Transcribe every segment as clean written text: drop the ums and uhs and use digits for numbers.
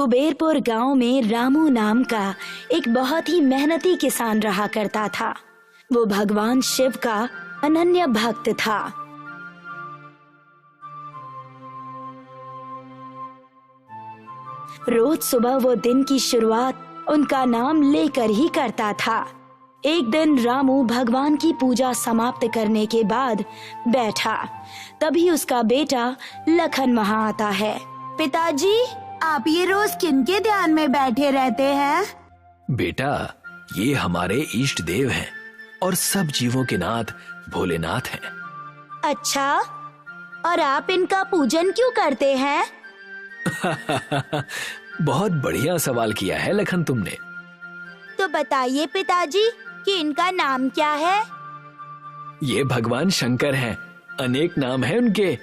कुबेरपुर गांव में रामू नाम का एक बहुत ही मेहनती किसान रहा करता था। वो भगवान शिव का अनन्य भक्त था। रोज सुबह वो दिन की शुरुआत उनका नाम लेकर ही करता था। एक दिन रामू भगवान की पूजा समाप्त करने के बाद बैठा, तभी उसका बेटा लखन वहां आता है। पिताजी, आप ये रोज किनके ध्यान में बैठे रहते हैं? बेटा, ये हमारे इष्ट देव हैं और सब जीवों के नाथ भोलेनाथ हैं। अच्छा, और आप इनका पूजन क्यों करते हैं? बहुत बढ़िया सवाल किया है लखन तुमने। तो बताइए पिताजी कि इनका नाम क्या है? ये भगवान शंकर हैं। अनेक नाम हैं उनके।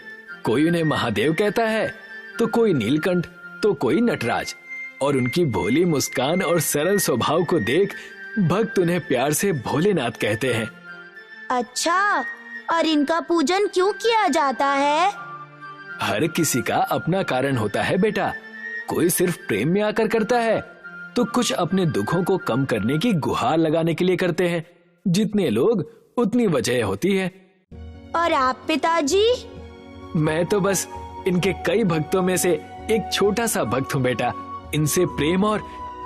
कोई उन्हें महादेव कहता है, तो कोई नीलकंठ, तो कोई नटराज। और उनकी भोली मुस्कान और सरल स्वभाव को देख भक्त उन्हें प्यार से भोलेनाथ कहते हैं। अच्छा, और इनका पूजन क्यों किया जाता है? हर किसी का अपना कारण होता है बेटा। कोई सिर्फ प्रेम में आकर करता है, तो कुछ अपने दुखों को कम करने की गुहार लगाने के लिए करते हैं। जितने लोग उतनी वजह होती है। और आप पिताजी? मैं तो बस इनके कई भक्तों में से एक छोटा सा भक्त हूँ बेटा। इनसे प्रेम और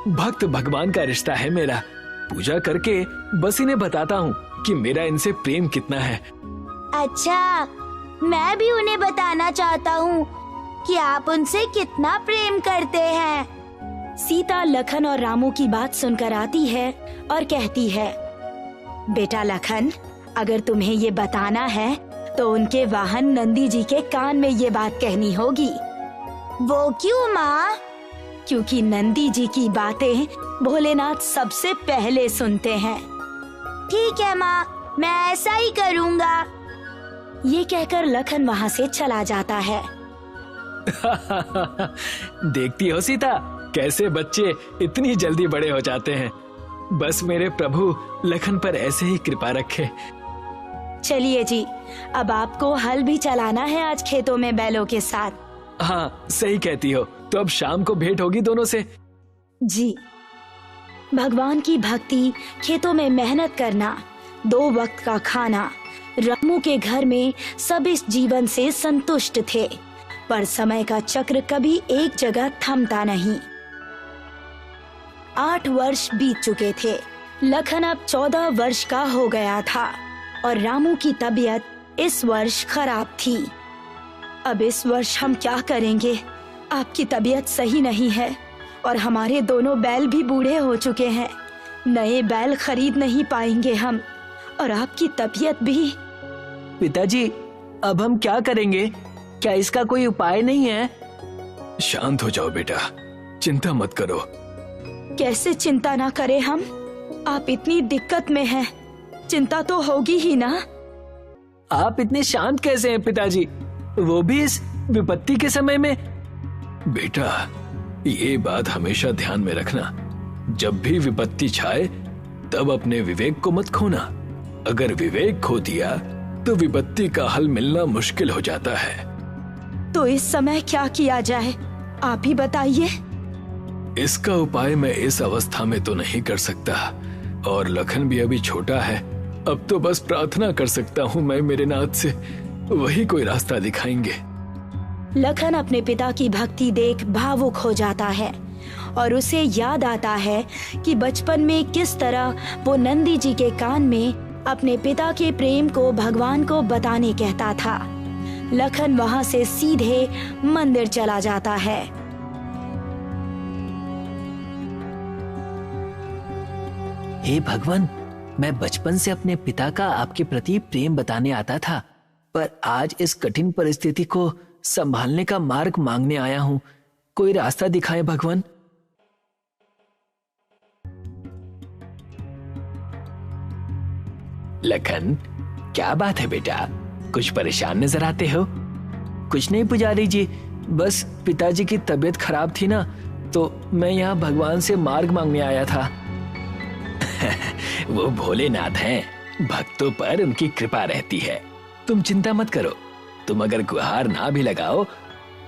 भक्त भगवान का रिश्ता है मेरा। पूजा करके बस इन्हें बताता हूँ कि मेरा इनसे प्रेम कितना है। अच्छा, मैं भी उन्हें बताना चाहता हूँ कि आप उनसे कितना प्रेम करते हैं। सीता लखन और रामू की बात सुनकर आती है और कहती है, बेटा लखन, अगर तुम्हें ये बताना है तो उनके वाहन नंदी जी के कान में ये बात कहनी होगी। वो क्यों माँ? क्योंकि नंदी जी की बातें भोलेनाथ सबसे पहले सुनते हैं। ठीक है माँ, मैं ऐसा ही करूँगा। ये कहकर लखन वहाँ से चला जाता है। देखती हो सीता, कैसे बच्चे इतनी जल्दी बड़े हो जाते हैं। बस मेरे प्रभु लखन पर ऐसे ही कृपा रखे। चलिए जी, अब आपको हल भी चलाना है आज खेतों में बैलों के साथ। हाँ, सही कहती हो। तो अब शाम को भेंट होगी दोनों से। जी। भगवान की भक्ति, खेतों में मेहनत करना, 2 वक्त का खाना, रामू के घर में सब इस जीवन से संतुष्ट थे। पर समय का चक्र कभी एक जगह थमता नहीं। 8 वर्ष बीत चुके थे। लखन अब 14 वर्ष का हो गया था और रामू की तबीयत इस वर्ष खराब थी। अब इस वर्ष हम क्या करेंगे? आपकी तबीयत सही नहीं है और हमारे दोनों बैल भी बूढ़े हो चुके हैं। नए बैल खरीद नहीं पाएंगे हम, और आपकी तबीयत भी। पिताजी, अब हम क्या करेंगे? क्या इसका कोई उपाय नहीं है? शांत हो जाओ बेटा, चिंता मत करो। कैसे चिंता ना करें हम? आप इतनी दिक्कत में हैं, चिंता तो होगी ही ना। आप इतने शांत कैसे हैं पिताजी, वो भी इस विपत्ति के समय में? बेटा, ये बात हमेशा ध्यान में रखना। जब भी विपत्ति छाए तब अपने विवेक को मत खोना। अगर विवेक खो दिया तो विपत्ति का हल मिलना मुश्किल हो जाता है। तो इस समय क्या किया जाए, आप ही बताइए। इसका उपाय मैं इस अवस्था में तो नहीं कर सकता, और लखन भी अभी छोटा है। अब तो बस प्रार्थना कर सकता हूँ मैं मेरे नाथ से, वही कोई रास्ता दिखाएंगे। लखन अपने पिता की भक्ति देख भावुक हो जाता है और उसे याद आता है कि बचपन में किस तरह वो नंदी जी के कान में अपने पिता के प्रेम को भगवान को बताने कहता था। लखन वहां से सीधे मंदिर चला जाता है। हे भगवान, मैं बचपन से अपने पिता का आपके प्रति प्रेम बताने आता था, पर आज इस कठिन परिस्थिति को संभालने का मार्ग मांगने आया हूँ। कोई रास्ता दिखाएं भगवान। लखन, क्या बात है बेटा, कुछ परेशान नजर आते हो? कुछ नहीं पुजारी जी, बस पिताजी की तबीयत खराब थी ना, तो मैं यहाँ भगवान से मार्ग मांगने आया था। वो भोलेनाथ हैं, भक्तों पर उनकी कृपा रहती है। तुम चिंता मत करो। तुम अगर गुहार ना भी लगाओ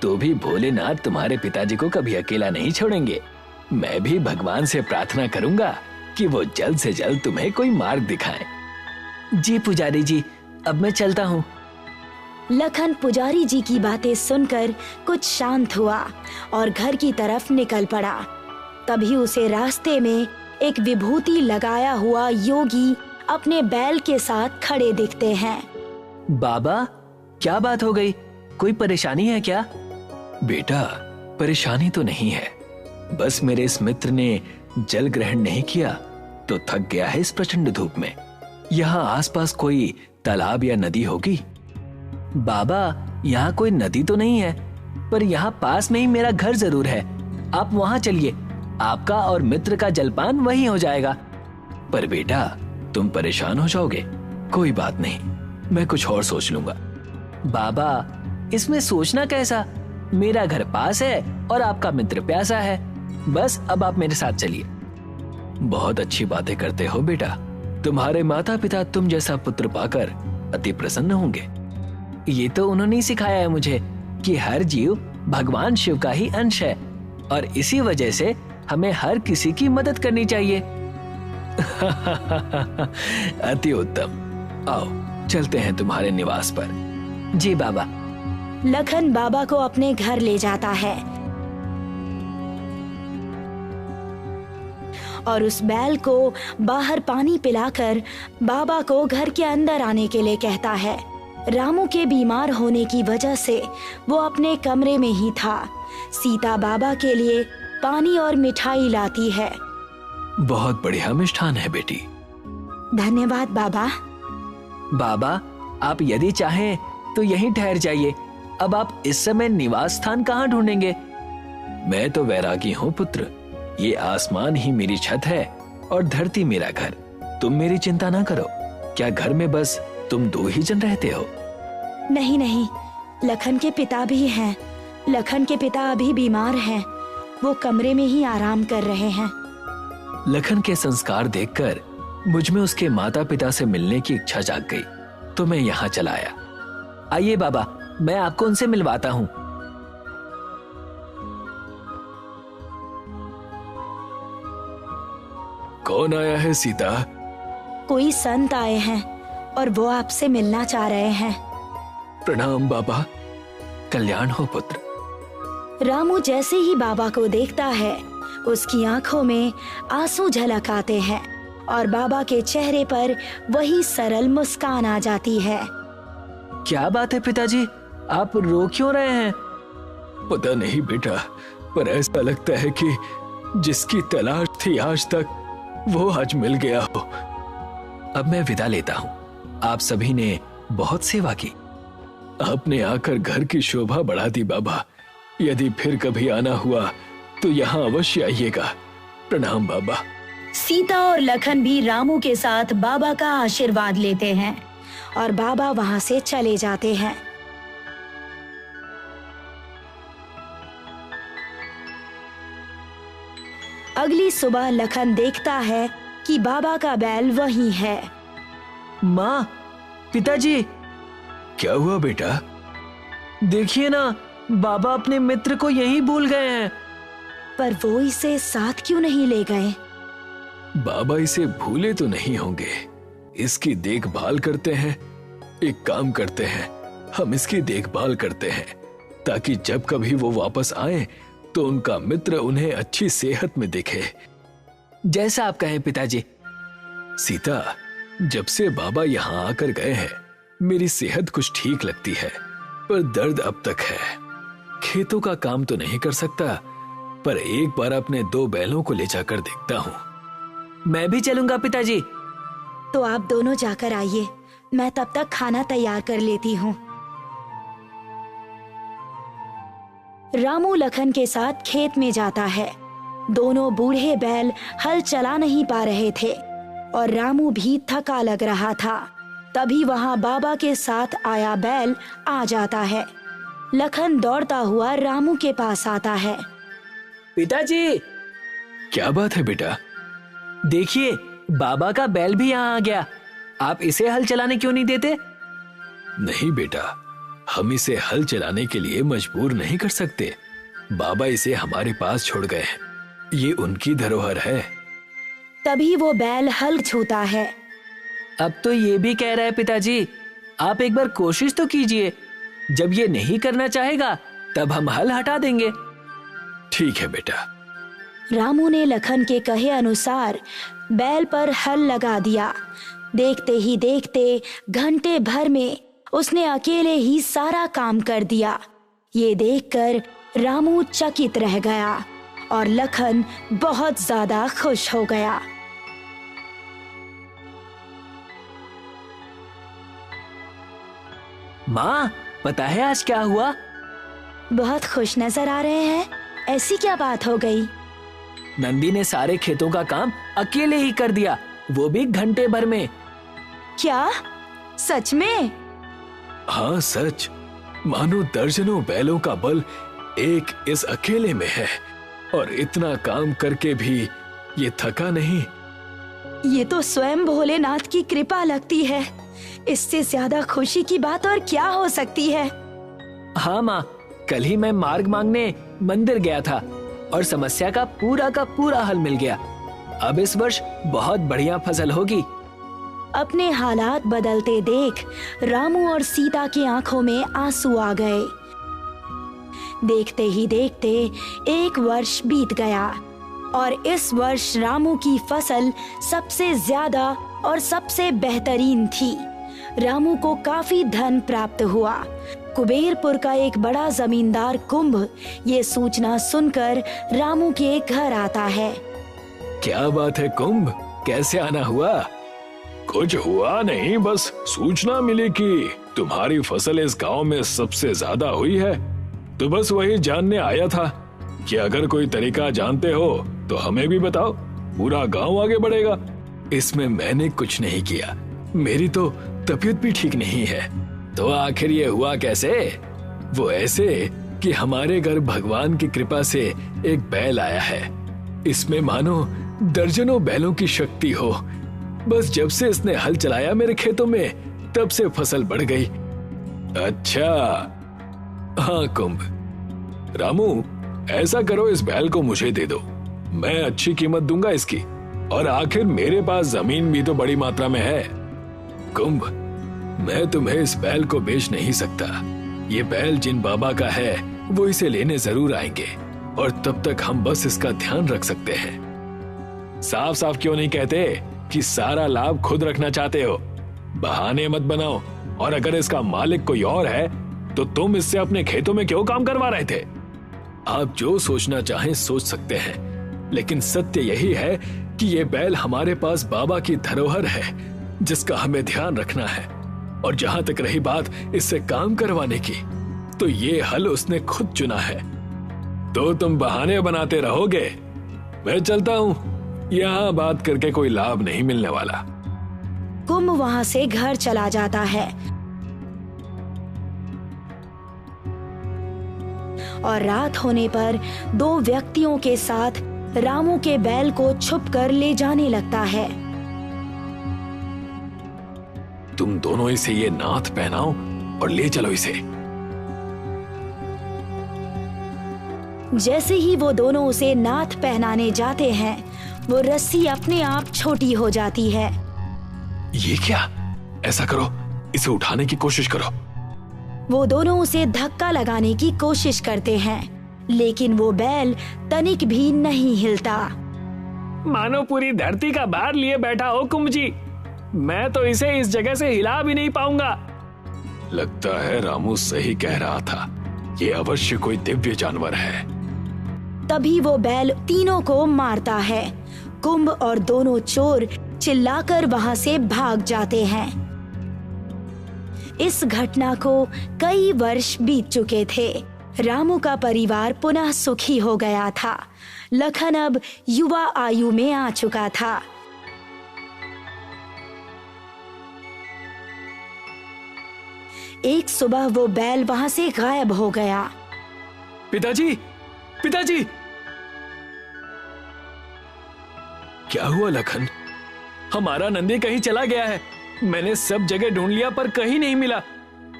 तो भी भोलेनाथ तुम्हारे पिताजी को कभी अकेला नहीं छोड़ेंगे। मैं भी भगवान से प्रार्थना करूंगा कि वो जल्द से जल्द तुम्हें कोई मार्ग दिखाएं। जी पुजारी जी, अब मैं चलता हूँ। लखन पुजारी जी की बातें सुनकर कुछ शांत हुआ और घर की तरफ निकल पड़ा। तभी उसे रास्ते में एक विभूति लगाया हुआ योगी अपने बैल के साथ खड़े दिखते हैं। बाबा, क्या बात हो गई? कोई परेशानी है क्या? बेटा, परेशानी तो नहीं है, बस मेरे इस मित्र ने जल ग्रहण नहीं किया तो थक गया है इस प्रचंड धूप में। यहाँ आसपास कोई तालाब या नदी होगी? बाबा, यहाँ कोई नदी तो नहीं है, पर यहाँ पास में ही मेरा घर जरूर है। आप वहाँ चलिए, आपका और मित्र का जलपान वहीं हो जाएगा। पर बेटा, तुम परेशान हो जाओगे। कोई बात नहीं, मैं कुछ और सोच लूंगा। बाबा, इसमें सोचना कैसा? मेरा घर पास है और आपका मित्र प्यासा है। बस अब आप मेरे साथ चलिए। बहुत अच्छी बातें करते हो बेटा। तुम्हारे माता पिता तुम जैसा पुत्र पाकर अति प्रसन्न होंगे। ये तो उन्होंने ही सिखाया है मुझे कि हर जीव भगवान शिव का ही अंश है और इसी वजह से हमें हर किसी की मदद करनी चाहिए। अति उत्तम। आओ चलते हैं तुम्हारे निवास पर। जी बाबा। लखन बाबा को अपने घर ले जाता है और उस बैल को बाहर पानी पिलाकर बाबा को घर के अंदर आने के लिए कहता है। रामू के बीमार होने की वजह से वो अपने कमरे में ही था। सीता बाबा के लिए पानी और मिठाई लाती है। बहुत बढ़िया मिष्ठान है बेटी। धन्यवाद बाबा। बाबा, आप यदि चाहें तो यहीं ठहर जाइए। अब आप इस समय निवास स्थान कहाँ ढूंढेंगे? मैं तो वैरागी हूँ पुत्र। ये आसमान ही मेरी छत है और धरती मेरा घर। तुम मेरी चिंता ना करो। क्या घर में बस तुम दो ही जन रहते हो? नहीं नहीं, लखन के पिता भी हैं। लखन के पिता अभी बीमार हैं। वो कमरे में ही आराम कर रहे हैं। लखन के संस्कार देखकर मुझ में उसके माता पिता से मिलने की इच्छा जाग गई, तो मैं यहाँ चला आया। आइए बाबा, मैं आपको उनसे मिलवाता हूँ। कौन आया है सीता? कोई संत आए हैं और वो आपसे मिलना चाह रहे हैं। प्रणाम बाबा। कल्याण हो पुत्र। रामू जैसे ही बाबा को देखता है, उसकी आंखों में आंसू झलक आते हैं और बाबा के चेहरे पर वही सरल मुस्कान आ जाती है। क्या बात है पिताजी, आप रो क्यों रहे हैं? पता नहीं बेटा, पर ऐसा लगता है कि जिसकी तलाश थी आज तक, वो आज मिल गया हो। अब मैं विदा लेता हूँ। आप सभी ने बहुत सेवा की। आपने आकर घर की शोभा बढ़ा दी बाबा। यदि फिर कभी आना हुआ तो यहाँ अवश्य आइएगा। प्रणाम बाबा। सीता और लखन भी रामू के साथ बाबा का आशीर्वाद लेते हैं और बाबा वहां से चले जाते हैं। अगली सुबह लखन देखता है कि बाबा का बैल वहीं है। माँ, पिताजी। क्या हुआ बेटा? देखिए ना, बाबा अपने मित्र को यहीं भूल गए हैं। पर वो इसे साथ क्यों नहीं ले गए? बाबा इसे भूले तो नहीं होंगे। इसकी देखभाल करते हैं। एक काम करते हैं, हम इसकी देखभाल करते हैं ताकि जब कभी वो वापस आए तो उनका मित्र उन्हें अच्छी सेहत में दिखे। जैसा आप कहें पिताजी। सीता, जब से बाबा यहाँ आकर गए हैं, मेरी सेहत कुछ ठीक लगती है, पर दर्द अब तक है। खेतों का काम तो नहीं कर सकता, पर एक बार अपने 2 बैलों को ले जाकर देखता हूँ। मैं भी चलूंगा पिताजी। तो आप दोनों जाकर आइए, मैं तब तक खाना तैयार कर लेती हूँ। रामू लखन के साथ खेत में जाता है। दोनों बूढ़े बैल हल चला नहीं पा रहे थे और रामू भी थका लग रहा था। तभी वहां बाबा के साथ आया बैल आ जाता है। लखन दौड़ता हुआ रामू के पास आता है। पिताजी, क्या बात है बेटा? देखिए, बाबा का बैल भी यहाँ आ गया। आप इसे हल चलाने क्यों नहीं देते? नहीं बेटा, हम इसे हल चलाने के लिए मजबूर नहीं कर सकते। बाबा इसे हमारे पास छोड़ गए हैं, ये उनकी धरोहर है। तभी वो बैल हल छूता है। अब तो ये भी कह रहा है पिताजी, आप एक बार कोशिश तो कीजिए। जब ये नहीं करना चाहेगा तब हम हल हटा देंगे। ठीक है बेटा। रामू ने लखन के कहे अनुसार बैल पर हल लगा दिया। देखते ही देखते घंटे भर में उसने अकेले ही सारा काम कर दिया। ये देखकर रामू चकित रह गया और लखन बहुत ज्यादा खुश हो गया। माँ, पता है आज क्या हुआ? बहुत खुश नजर आ रहे हैं, ऐसी क्या बात हो गई? नंदी ने सारे खेतों का काम अकेले ही कर दिया, वो भी घंटे भर में। क्या? सच में? हाँ सच। मानो दर्जनों बैलों का बल एक इस अकेले में है, और इतना काम करके भी ये थका नहीं। ये तो स्वयं भोलेनाथ की कृपा लगती है। इससे ज्यादा खुशी की बात और क्या हो सकती है? हाँ माँ, कल ही मैं मार्ग मांगने मंदिर गया था और समस्या का पूरा हल मिल गया। अब इस वर्ष बहुत बढ़िया फसल होगी। अपने हालात बदलते देख रामू और सीता की आंखों में आंसू आ गए। देखते ही देखते एक वर्ष बीत गया और इस वर्ष रामू की फसल सबसे ज्यादा और सबसे बेहतरीन थी। रामू को काफी धन प्राप्त हुआ। कुबेरपुर का एक बड़ा जमींदार कुंभ ये सूचना सुनकर रामू के घर आता है। क्या बात है कुंभ, कैसे आना हुआ? कुछ हुआ नहीं, बस सूचना मिली कि तुम्हारी फसल इस गांव में सबसे ज्यादा हुई है, तो बस वही जानने आया था कि अगर कोई तरीका जानते हो तो हमें भी बताओ, पूरा गांव आगे बढ़ेगा। इसमें मैंने कुछ नहीं किया, मेरी तो तबीयत भी ठीक नहीं है। तो आखिर ये हुआ कैसे? वो ऐसे कि हमारे घर भगवान की कृपा से एक बैल आया है। इसमें मानो दर्जनों बैलों की शक्ति हो। बस जब से इसने हल चलाया मेरे खेतों में, तब से फसल बढ़ गई। अच्छा, हाँ कुंभ। रामू, ऐसा करो, इस बैल को मुझे दे दो, मैं अच्छी कीमत दूंगा इसकी, और आखिर मेरे पास जमीन भी तो बड़ी मात्रा में है। कुंभ, मैं तुम्हें इस बैल को बेच नहीं सकता। ये बैल जिन बाबा का है वो इसे लेने जरूर आएंगे, और तब तक हम बस इसका ध्यान रख सकते हैं। साफ साफ क्यों नहीं कहते कि सारा लाभ खुद रखना चाहते हो? बहाने मत बनाओ। और अगर इसका मालिक कोई और है तो तुम इससे अपने खेतों में क्यों काम करवा रहे थे? आप जो सोचना चाहें सोच सकते हैं, लेकिन सत्य यही है कि ये बैल हमारे पास बाबा की धरोहर है जिसका हमें ध्यान रखना है। और जहां तक रही बात इससे काम करवाने की, तो ये हल उसने खुद चुना है। तो तुम बहाने बनाते रहोगे। मैं चलता हूं, यहां बात करके कोई लाभ नहीं मिलने वाला। कुंभ वहां से घर चला जाता है और रात होने पर दो व्यक्तियों के साथ रामू के बैल को छुपकर ले जाने लगता है। तुम दोनों इसे ये नाथ पहनाओ और ले चलो इसे। जैसे ही वो दोनों उसे नाथ पहनाने जाते हैं, वो रस्सी अपने आप छोटी हो जाती है। ये क्या? ऐसा करो, इसे उठाने की कोशिश करो। वो दोनों उसे धक्का लगाने की कोशिश करते हैं, लेकिन वो बैल तनिक भी नहीं हिलता। मानो पूरी धरती का भार लिए बैठा हो कुंभ जी। मैं तो इसे इस जगह से हिला भी नहीं पाऊंगा। लगता है रामू सही कह रहा था, ये अवश्य कोई दिव्य जानवर है। तभी वो बैल तीनों को मारता है। कुंभ और दोनों चोर चिल्लाकर वहां से भाग जाते हैं। इस घटना को कई वर्ष बीत चुके थे। रामू का परिवार पुनः सुखी हो गया था। लखन अब युवा आयु में आ चुका था। एक सुबह वो बैल वहां से गायब हो गया। पिताजी, पिताजी! क्या हुआ लखन? हमारा नंदी कहीं चला गया है। मैंने सब जगह ढूंढ लिया पर कहीं नहीं मिला।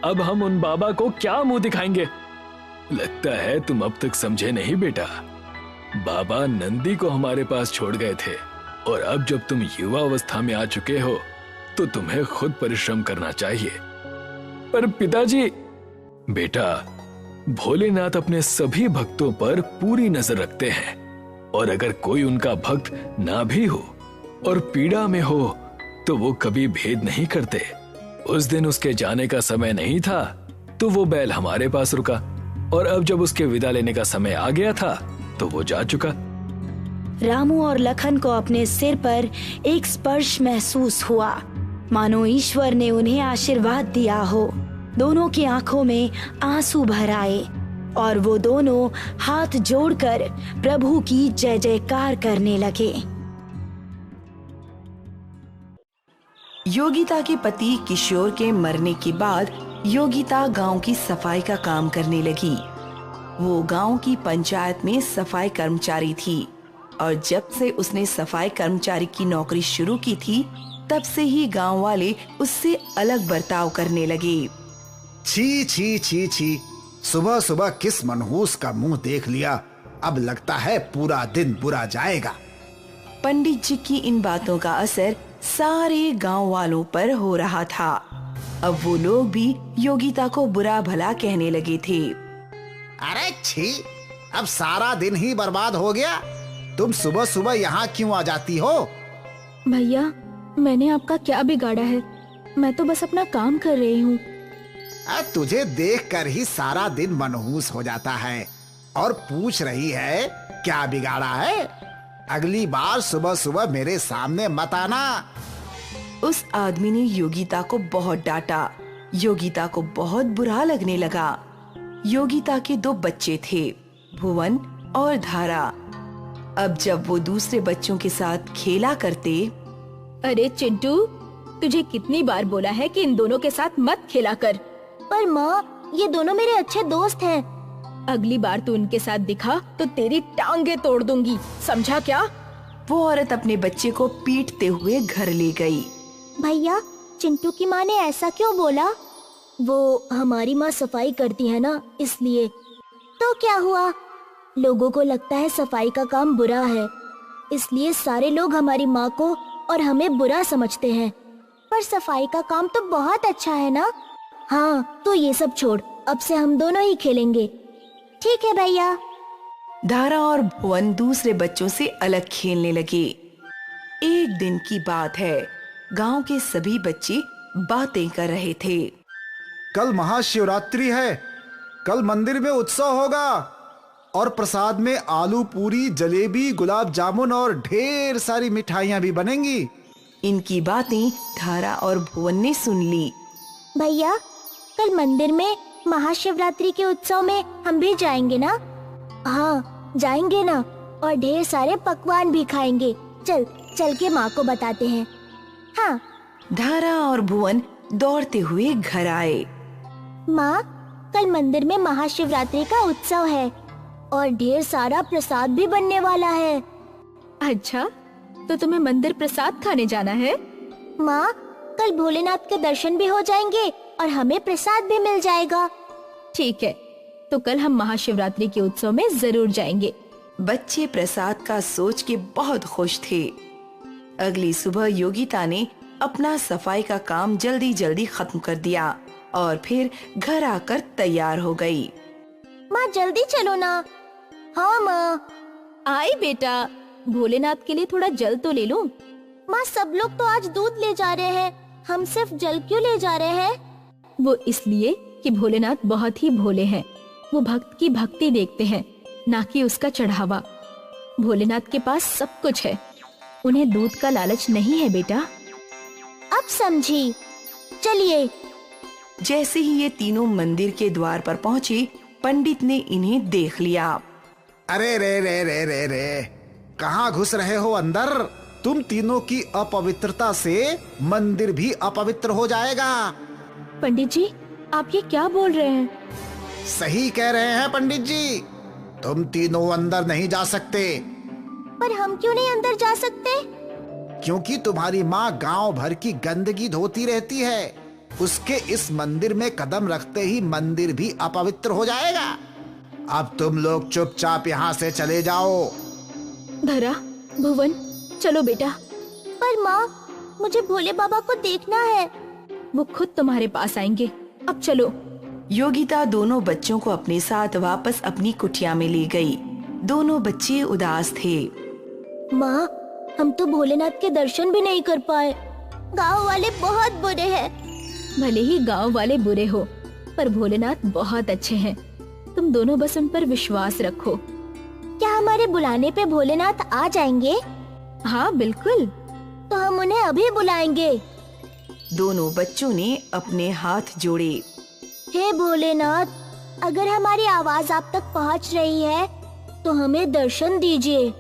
अब हम उन बाबा को क्या मुंह दिखाएंगे? लगता है तुम अब तक समझे नहीं बेटा। बाबा नंदी को हमारे पास छोड़ गए थे और अब जब तुम युवा अवस्था में आ चुके हो तो तुम्हें खुद परिश्रम करना चाहिए। पर पिताजी। बेटा, भोलेनाथ अपने सभी भक्तों पर पूरी नजर रखते हैं और अगर कोई उनका भक्त ना भी हो और पीड़ा में हो तो वो कभी भेद नहीं करते। उस दिन उसके जाने का समय नहीं था तो वो बैल हमारे पास रुका और अब जब उसके विदा लेने का समय आ गया था तो वो जा चुका। रामू और लखन को अपने सिर पर एक स्पर्श महसूस हुआ, मानो ईश्वर ने उन्हें आशीर्वाद दिया हो। दोनों की आंखों में आंसू भर आए और वो दोनों हाथ जोड़कर प्रभु की जय जयकार करने लगे। योगिता के पति किशोर के मरने के बाद योगिता गांव की सफाई का काम करने लगी। वो गांव की पंचायत में सफाई कर्मचारी थी और जब से उसने सफाई कर्मचारी की नौकरी शुरू की थी तब से ही गांव वाले उससे अलग बर्ताव करने लगे। छी छी छी छी, सुबह सुबह किस मनहूस का मुंह देख लिया। अब लगता है पूरा दिन बुरा जाएगा। पंडित जी की इन बातों का असर सारे गांव वालों पर हो रहा था। अब वो लोग भी योगिता को बुरा भला कहने लगे थे। अरे छी, अब सारा दिन ही बर्बाद हो गया। तुम सुबह सुबह यहाँ क्यों आ जाती हो? भैया, मैंने आपका क्या बिगाड़ा है? मैं तो बस अपना काम कर रही हूँ। तुझे देखकर ही सारा दिन मनहूस हो जाता है और पूछ रही है क्या बिगाड़ा है। अगली बार सुबह सुबह मेरे सामने मत आना। उस आदमी ने योगिता को बहुत डांटा। योगिता को बहुत बुरा लगने लगा। योगिता के 2 बच्चे थे, भुवन और धारा। अब जब वो दूसरे बच्चों के साथ खेला करते। अरे चिंटू, तुझे कितनी बार बोला है कि इन दोनों के साथ मत खेला कर। पर माँ, ये दोनों मेरे अच्छे दोस्त हैं। अगली बार तू उनके साथ दिखा तो तेरी टांगे तोड़ दूंगी, समझा क्या? वो औरत अपने बच्चे को पीटते हुए घर ले गई। भैया, चिंटू की माँ ने ऐसा क्यों बोला? वो हमारी माँ सफाई करती है ना, इसलिए। तो क्या हुआ? लोगों को लगता है सफाई का काम बुरा है, इसलिए सारे लोग हमारी माँ को और हमें बुरा समझते हैं। पर सफाई का काम तो बहुत अच्छा है ना? हाँ, तो ये सब छोड़, अब से हम दोनों ही खेलेंगे। ठीक है भैया। धारा और भुवन दूसरे बच्चों से अलग खेलने लगे। एक दिन की बात है, गांव के सभी बच्चे बातें कर रहे थे। कल महाशिवरात्रि है। कल मंदिर में उत्सव होगा और प्रसाद में आलू पूरी, जलेबी, गुलाब जामुन और ढेर सारी मिठाइयाँ भी बनेंगी। इनकी बातें धारा और भुवन ने सुन ली। भैया, कल मंदिर में महाशिवरात्रि के उत्सव में हम भी जाएंगे ना? हाँ, जाएंगे ना, और ढेर सारे पकवान भी खाएंगे। चल के माँ को बताते हैं। हाँ। धारा और भुवन दौड़ते हुए घर आए। माँ, कल मंदिर में महाशिवरात्रि का उत्सव है और ढेर सारा प्रसाद भी बनने वाला है। अच्छा, तो तुम्हें मंदिर प्रसाद खाने जाना है? माँ, कल भोलेनाथ के दर्शन भी हो जाएंगे और हमें प्रसाद भी मिल जाएगा। ठीक है, तो कल हम महाशिवरात्रि के उत्सव में जरूर जाएंगे। बच्चे प्रसाद का सोच के बहुत खुश थे। अगली सुबह योगिता ने अपना सफाई का काम जल्दी जल्दी खत्म कर दिया और फिर घर आकर तैयार हो गई। माँ, जल्दी चलो ना। हाँ माँ। आई बेटा, भोलेनाथ के लिए थोड़ा जल तो ले लूं। माँ, सब लोग तो आज दूध ले जा रहे हैं, हम सिर्फ जल क्यों ले जा रहे हैं? वो इसलिए कि भोलेनाथ बहुत ही भोले हैं। वो भक्त की भक्ति देखते हैं, ना कि उसका चढ़ावा। भोलेनाथ के पास सब कुछ है, उन्हें दूध का लालच नहीं है बेटा। अब समझी। चलिए। जैसे ही ये तीनों मंदिर के द्वार पर पहुँचे, पंडित ने इन्हें देख लिया। अरे रे रे रे रे रे, कहाँ घुस रहे हो अंदर? तुम तीनों की अपवित्रता से मंदिर भी अपवित्र हो जाएगा। पंडित जी, आप ये क्या बोल रहे हैं? सही कह रहे हैं पंडित जी, तुम तीनों अंदर नहीं जा सकते। पर हम क्यों नहीं अंदर जा सकते? क्योंकि तुम्हारी माँ गांव भर की गंदगी धोती रहती है उसके इस मंदिर में कदम रखते ही मंदिर भी अपवित्र हो जाएगा। अब तुम लोग चुपचाप यहाँ से चले जाओ। धरा, भुवन, चलो बेटा। पर माँ, मुझे भोले बाबा को देखना है। वो खुद तुम्हारे पास आएंगे। अब चलो। योगिता दोनों बच्चों को अपने साथ वापस अपनी कुटिया में ले गई। दोनों बच्चे उदास थे। माँ, हम तो भोलेनाथ के दर्शन भी नहीं कर पाए। गांव वाले बहुत बुरे हैं। भले ही गांव वाले बुरे हो, पर भोलेनाथ बहुत अच्छे हैं। तुम दोनों बस उन पर विश्वास रखो। क्या हमारे बुलाने पे भोलेनाथ आ जाएंगे? हाँ बिल्कुल। तो हम उन्हें अभी बुलाएंगे। दोनों बच्चों ने अपने हाथ जोड़े। हे भोलेनाथ, अगर हमारी आवाज आप तक पहुंच रही है तो हमें दर्शन दीजिए।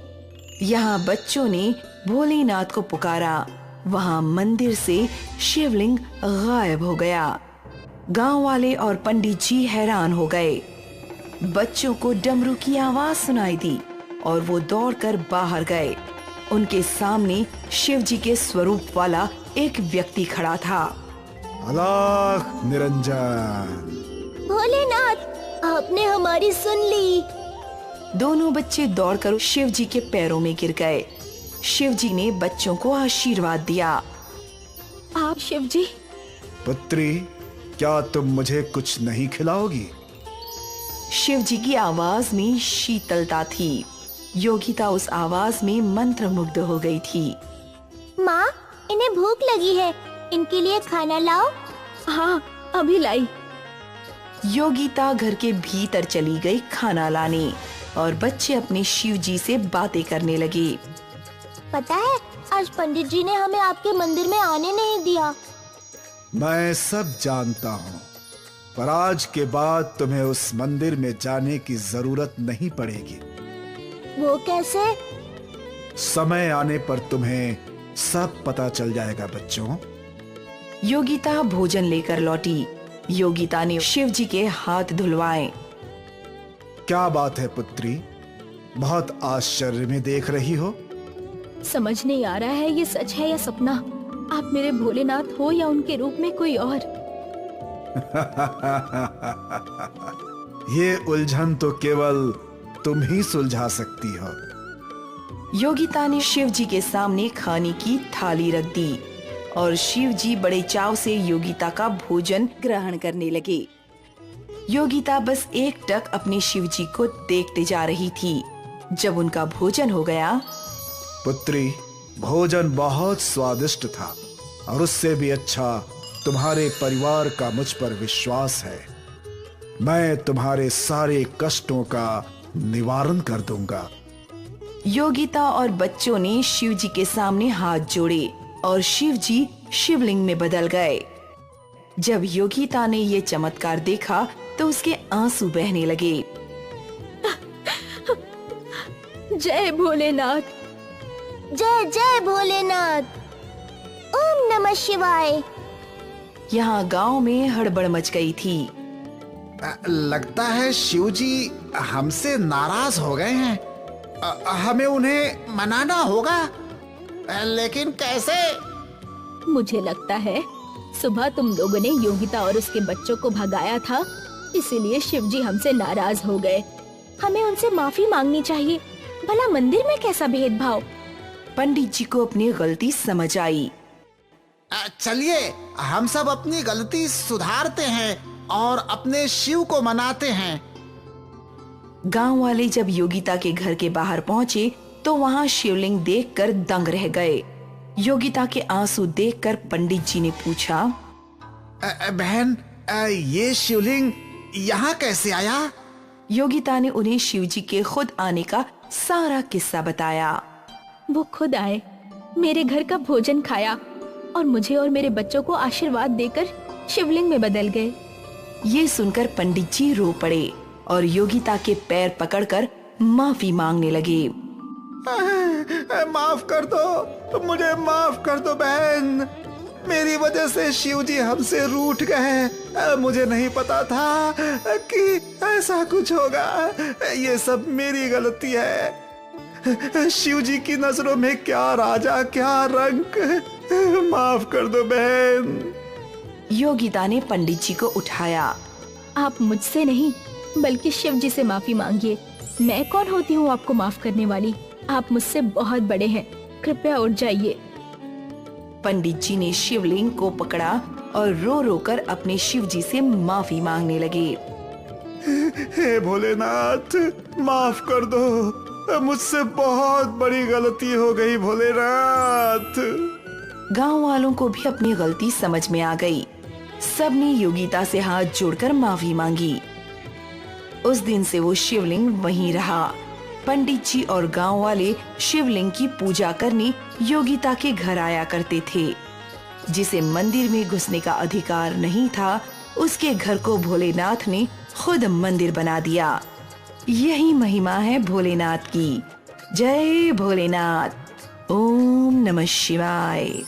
यहाँ बच्चों ने भोलेनाथ को पुकारा। वहाँ मंदिर से शिवलिंग गायब हो गया। गांव वाले और पंडित जी हैरान हो गए। बच्चों को डमरू की आवाज सुनाई दी और वो दौड़कर बाहर गए। उनके सामने शिव जी के स्वरूप वाला एक व्यक्ति खड़ा था। अलख निरंजन। भोलेनाथ, आपने हमारी सुन ली। दोनों बच्चे दौड़कर शिव जी के पैरों में गिर गए। शिव जी ने बच्चों को आशीर्वाद दिया। आप शिव जी। पुत्री, क्या तुम मुझे कुछ नहीं खिलाओगी? शिव जी की आवाज में शीतलता थी। योगिता उस आवाज में मंत्रमुग्ध हो गई थी। माँ, इन्हें भूख लगी है, इनके लिए खाना लाओ। हाँ, अभी लाई। योगिता घर के भीतर चली गई खाना लाने और बच्चे अपने शिव जी से बातें करने लगे। पता है, आज पंडित जी ने हमें आपके मंदिर में आने नहीं दिया। मैं सब जानता हूँ, पर आज के बाद तुम्हें उस मंदिर में जाने की जरूरत नहीं पड़ेगी। वो कैसे? समय आने पर तुम्हें सब पता चल जाएगा बच्चों। योगिता भोजन लेकर लौटी। योगिता ने शिव जी के हाथ धुलवाए। क्या बात है पुत्री, बहुत आश्चर्य में देख रही हो। समझ नहीं आ रहा है ये सच है या सपना। आप मेरे भोलेनाथ हो या उनके रूप में कोई और। ये उलझन तो केवल तुम ही सुलझा सकती हो। योगिता ने शिव जी के सामने खाने की थाली रख दी और शिव जी बड़े चाव से योगिता का भोजन ग्रहण करने लगे। योगिता बस एकटक अपने शिव जी को देखते जा रही थी। जब उनका भोजन हो गया। पुत्री, भोजन बहुत स्वादिष्ट था और उससे भी अच्छा तुम्हारे परिवार का मुझ पर विश्वास है। मैं तुम्हारे सारे कष्टों का निवारण कर दूंगा। योगिता और बच्चों ने शिव जी के सामने हाथ जोड़े और शिव जी शिवलिंग में बदल गए। जब योगिता ने ये चमत्कार देखा तो उसके आंसू बहने लगे। जय भोलेनाथ। जय जय भोलेनाथ। ओम नमः शिवाय। यहाँ गांव में हड़बड़ मच गई थी। लगता है शिव जी हमसे नाराज हो गए हैं। हमें उन्हें मनाना होगा, लेकिन कैसे? मुझे लगता है सुबह तुम लोगों ने योगिता और उसके बच्चों को भगाया था, इसीलिए शिव जी हमसे नाराज हो गए। हमें उनसे माफी मांगनी चाहिए। भला मंदिर में कैसा भेदभाव। पंडित जी को अपनी गलती समझ आई। चलिए हम सब अपनी गलती सुधारते हैं और अपने शिव को मनाते हैं। गांव वाले जब योगिता के घर के बाहर पहुंचे तो वहां शिवलिंग देखकर दंग रह गए। योगिता के आंसू देखकर पंडित जी ने पूछा, बहन, ये शिवलिंग यहाँ कैसे आया? योगिता ने उन्हें शिव जी के खुद आने का सारा किस्सा बताया। वो खुद आए, मेरे घर का भोजन खाया और मुझे और मेरे बच्चों को आशीर्वाद देकर शिवलिंग में बदल गए। ये सुनकर पंडित जी रो पड़े और योगिता के पैर पकड़कर माफी मांगने लगे। माफ कर दो, मुझे माफ कर दो बहन। मेरी वजह से शिव जी हमसे रूठ गए। मुझे नहीं पता था कि ऐसा कुछ होगा। ये सब मेरी गलती है। शिव जी की नजरों में क्या राजा क्या रंक। माफ कर दो बहन। योगिता ने पंडित जी को उठाया। आप मुझसे नहीं बल्कि शिव जी से माफी मांगिए। मैं कौन होती हूँ आपको माफ करने वाली? आप मुझसे बहुत बड़े हैं, कृपया उठ जाइए। पंडित जी ने शिवलिंग को पकड़ा और रो रो कर अपने शिव जी से माफी मांगने लगे। हे भोलेनाथ, माफ कर दो, मुझसे बहुत बड़ी गलती हो गई भोलेनाथ। गांव वालों को भी अपनी गलती समझ में आ गई। सबने योगिता से हाथ जोड़कर माफी मांगी। उस दिन से वो शिवलिंग वहीं रहा। पंडित जी और गांव वाले शिवलिंग की पूजा करने योगिता के घर आया करते थे। जिसे मंदिर में घुसने का अधिकार नहीं था, उसके घर को भोलेनाथ ने खुद मंदिर बना दिया। यही महिमा है भोलेनाथ की। जय भोलेनाथ। ओम नमः शिवाय।